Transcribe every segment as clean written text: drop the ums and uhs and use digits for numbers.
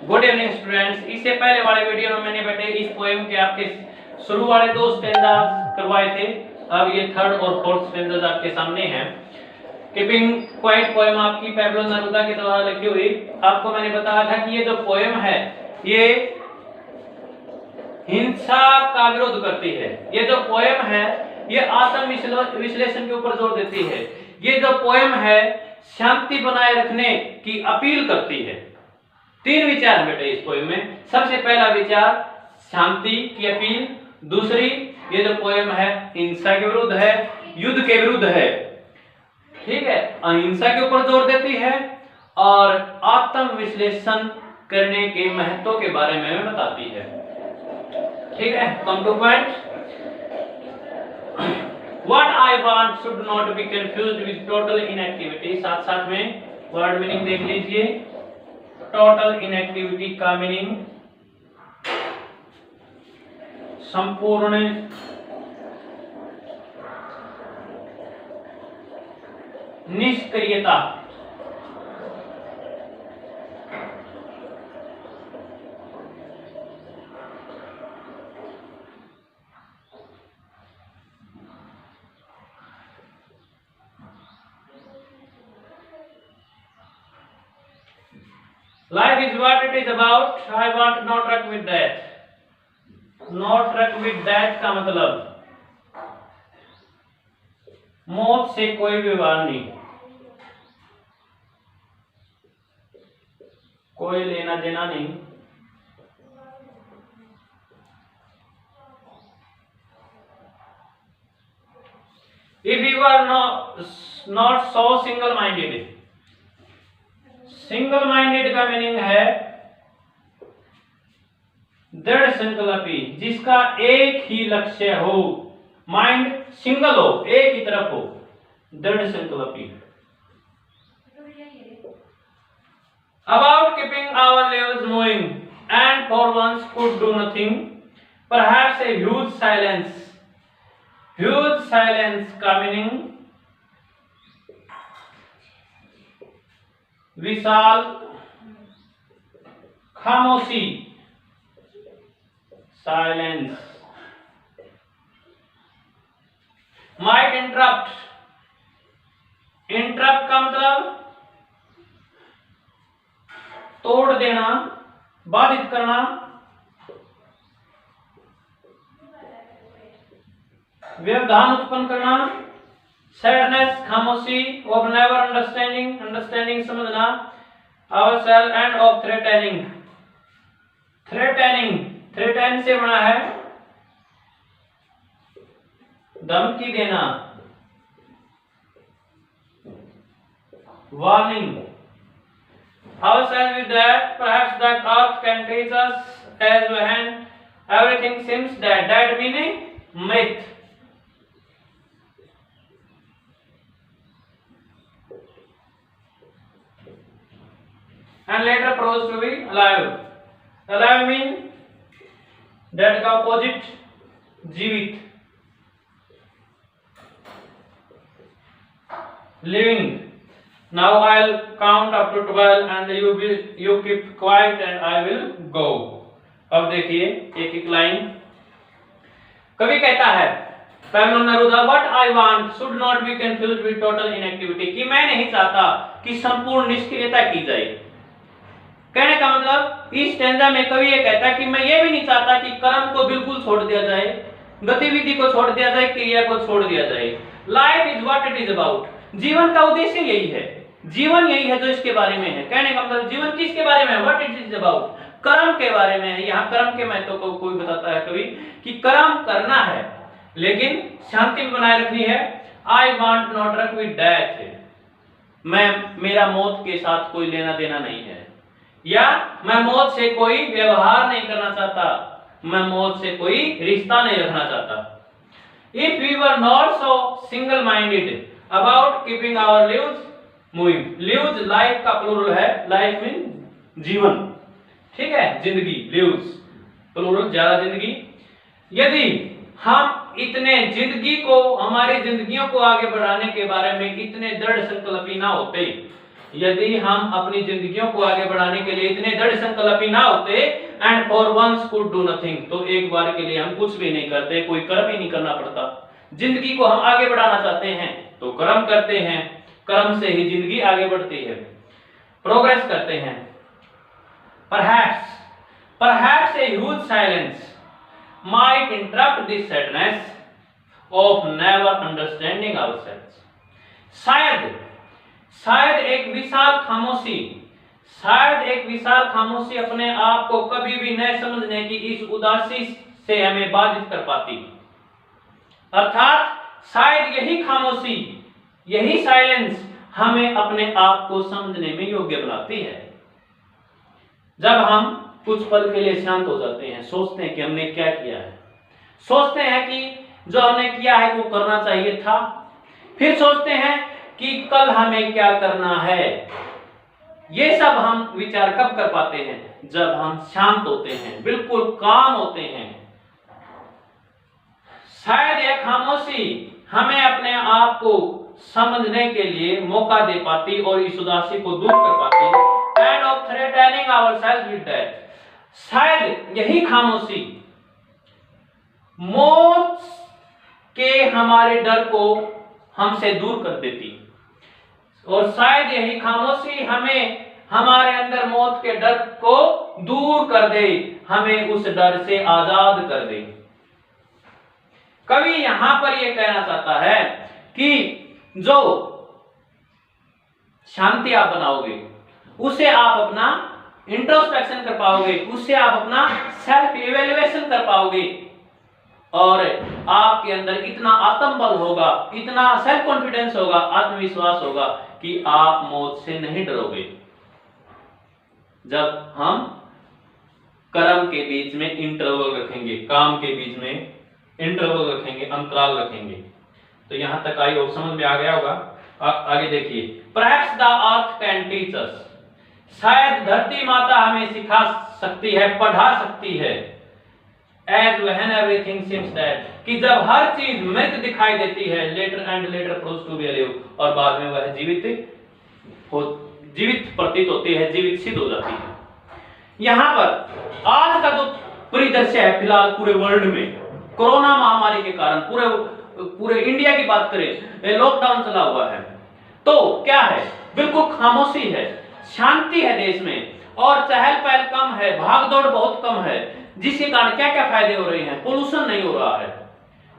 Good evening students. इससे पहले वाले वीडियो में मैंने बेटे इस पोएम के आपके शुरू वाले 2 स्टैंजास करवाए थे। अब ये थर्ड और फोर्थ स्टैंजास आपके सामने हैं। कीपिंग क्वाइट पोएम आपकी पैब्लो नेरुदा के द्वारा लिखी हुई। आपको मैंने बताया था कि ये जो पोएम है ये हिंसा का विरोध करती है। ये जो पोएम है ये आत्म विश्लेषण के ऊपर जोर देती है। ये जो पोएम है शांति बनाए रखने की अपील करती है। 3 विचार बेटे इस पोएम में। सबसे पहला विचार शांति की अपील, दूसरी ये जो पोएम है हिंसा के विरुद्ध है, युद्ध के विरुद्ध है, ठीक है, अहिंसा के ऊपर जोर देती है और आत्म विश्लेषण करने के महत्व के बारे में बताती है। ठीक है, come two point. What I want should not be confused with total inactivity। साथ साथ में वर्ड मीनिंग देख लीजिए। टोटल इनएक्टिविटी का मीनिंग संपूर्ण निष्क्रियता। Life is what it is about. I want not truck with that. Not truck with that का मतलब मौत से कोई व्यवहार नहीं, कोई लेना देना नहीं। If you are not so single-minded, single minded का मीनिंग है दृढ़ संकल्पी, जिसका एक ही लक्ष्य हो, माइंड सिंगल हो, एक ही तरफ हो, दृढ़ संकल्पी। About keeping our lives moving and for once could do nothing, perhaps a huge silence। huge silence का मीनिंग विशाल खामोशी, साइलेंस। माइट इंटरप्ट, इंटरप्ट का मतलब तोड़ देना, बाधित करना। व्यवधान उत्पन्न करना। सैडनेस खामोशी। ऑफ नेवर अंडरस्टैंडिंग, अंडरस्टैंडिंग समझना। ourselves end of threatening, threatening, threaten से बना है धमकी देना, warning. ourselves with that perhaps that earth can teach us as when everything seems dead, that meaning myth। and later proves to be alive। alive mean dead का opposite जीवित। living। now I'll count up to 12 and you keep quiet and I will go। अब देखिए एक एक line. कवि कहता है Pablo Neruda, what I want should not be confused with total inactivity, कि मैं नहीं चाहता कि संपूर्ण निष्क्रियता की जाए। कहने का मतलब इस स्टैंजा में कवि ये कहता है कि मैं ये भी नहीं चाहता कि कर्म को बिल्कुल छोड़ दिया जाए, गतिविधि को छोड़ दिया जाए, क्रिया को छोड़ दिया जाए। Life is what it is about. जीवन का उद्देश्य यही है, जीवन यही है जो इसके बारे में है। कहने का मतलब जीवन किसके बारे में है? व्हाट इट इज अबाउट, कर्म के बारे में है। यहाँ कर्म के महत्व को कोई बताता है कवि कि कर्म करना है लेकिन शांति बनाए रखनी है। आई वांट नॉट रक विद डेथ, मेरा मौत के साथ कोई लेना देना नहीं है, या मैं मौत से कोई व्यवहार नहीं करना चाहता, मैं मौत से कोई रिश्ता नहीं रखना चाहता। If we were not so single-minded about keeping our lives moving, lives life का प्लूरल है, लाइफ मीन जीवन, ठीक है, जिंदगी, lives प्लूरल ज्यादा जिंदगी। यदि हम इतने जिंदगी को, हमारी जिंदगियों को आगे बढ़ाने के बारे में इतने दृढ़ संकल्पी ना होते, यदि हम अपनी जिंदगियों को आगे बढ़ाने के लिए इतने दृढ़ संकल्पी ना होते, and for once could do nothing, तो एक बार के लिए हम कुछ भी नहीं करते, कोई कर्म ही नहीं करना पड़ता। जिंदगी को हम आगे बढ़ाना चाहते हैं तो कर्म करते हैं, कर्म से ही जिंदगी आगे बढ़ती है, प्रोग्रेस करते हैं। Perhaps a huge silence might interrupt this sadness of never understanding ourselves. शायद एक विशाल खामोशी अपने आप को कभी भी न समझने की इस उदासी से हमें बाधित कर पाती। अर्थात शायद यही खामोशी, यही साइलेंस हमें अपने आप को समझने में योग्य बनाती है। जब हम कुछ पल के लिए शांत हो जाते हैं, सोचते हैं कि हमने क्या किया है, सोचते हैं कि जो हमने किया है वो करना चाहिए था, फिर सोचते हैं कि कल हमें क्या करना है। ये सब हम विचार कब कर पाते हैं? जब हम शांत होते हैं, बिल्कुल काम होते हैं। शायद यह खामोशी हमें अपने आप को समझने के लिए मौका दे पाती और इस उदासी को दूर कर पाती। Kind of threatening ourselves with death. शायद यही खामोशी मौत के हमारे डर को हमसे दूर कर देती, और शायद यही खामोशी हमें हमारे अंदर मौत के डर को दूर कर दे, हमें उस डर से आजाद कर दे। कवि यहां पर यह कहना चाहता है कि जो शांति आप बनाओगे उससे आप अपना इंट्रोस्पेक्शन कर पाओगे, उससे आप अपना सेल्फ इवैल्यूएशन कर पाओगे, और आपके अंदर इतना आत्मबल होगा, इतना सेल्फ कॉन्फिडेंस होगा, आत्मविश्वास होगा कि आप मौत से नहीं डरोगे। जब हम कर्म के बीच में इंटरवल रखेंगे, काम के बीच में इंटरवल रखेंगे, अंतराल रखेंगे। तो यहां तक आई और समझ में आ गया होगा। आगे देखिए, perhaps the earth can teach us, शायद धरती माता हमें सिखा सकती है, पढ़ा सकती है। As when everything seems dead, कि जब हर चीज मृत दिखाई देती है, later proves to be alive, और बाद में वह जीवित प्रतीत होती है, जीवित सिद्ध हो जाती है। यहां पर आज का जो परिदृश्य है फिलहाल पूरे वर्ल्ड में, कोरोना महामारी के कारण पूरे इंडिया की बात करें, लॉकडाउन चला हुआ है, तो क्या है? बिल्कुल खामोशी है, शांति है देश में, और चहल पहल कम है, भागदौड़ बहुत कम है, जिसके कारण क्या क्या फायदे हो रहे हैं? पोल्यूशन नहीं हो रहा है,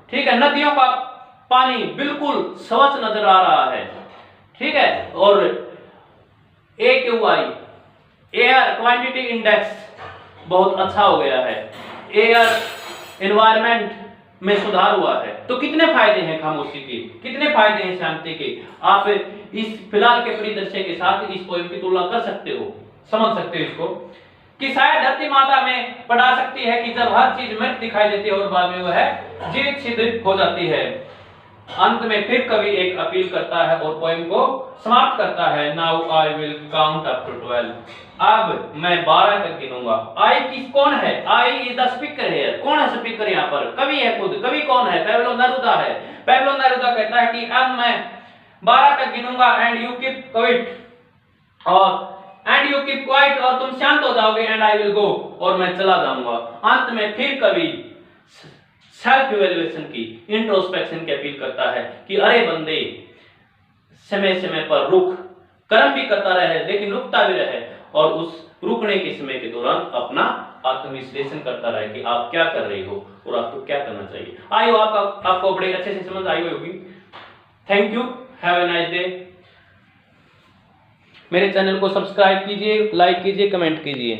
ठीक है, नदियों का पानी बिल्कुल स्वच्छ नजर आ रहा है, ठीक है, और AQI एयर क्वांटिटी इंडेक्स बहुत अच्छा हो गया है, एयर एनवायरनमेंट में सुधार हुआ है। तो कितने फायदे हैं खामोशी के, कितने फायदे हैं शांति के? आप इस फिलहाल के परिदृश्य के साथ इस पोएम की तुलना कर सकते हो, समझ सकते हो इसको, कि शायद धरती माता में पढ़ा सकती है कि जब हर चीज मृत दिखाई देती है और बाद में वह जीवित सिद्ध हो जाती है। अंत में फिर कवि एक अपील करता है और पोएम को समाप्त करता है। Now I will count up to 12, अब मैं 12 तक गिनूंगा। आई किस कौन है? आई इज द स्पीकर है। कौन है स्पीकर यहाँ पर? कवि है खुद। कवि कौन है? पैब्लो नेरुदा है। पैब्लो नेरुदा कहता है कि अब मैं 12 तक गिनूंगा एंड यू कीप क्वाइट, और तुम शांत हो जाओगे, एंड आई विल गो, और मैं चला जाऊंगा। अंत में फिर कवि सेल्फ इवैल्यूएशन की, इंट्रोस्पेक्शन की अपील करता है कि अरे बंदे, समय समय पर रुक, कर्म भी करता रहे लेकिन रुकता भी रहे, और उस रुकने के समय के दौरान अपना आत्मविश्लेषण करता रहे कि आप क्या कर रहे हो और आपको क्या करना चाहिए। आई होप आपको बड़े अच्छे से समझ आई होगी। Thank you, have a nice day. मेरे चैनल को सब्सक्राइब कीजिए, लाइक कीजिए, कमेंट कीजिए।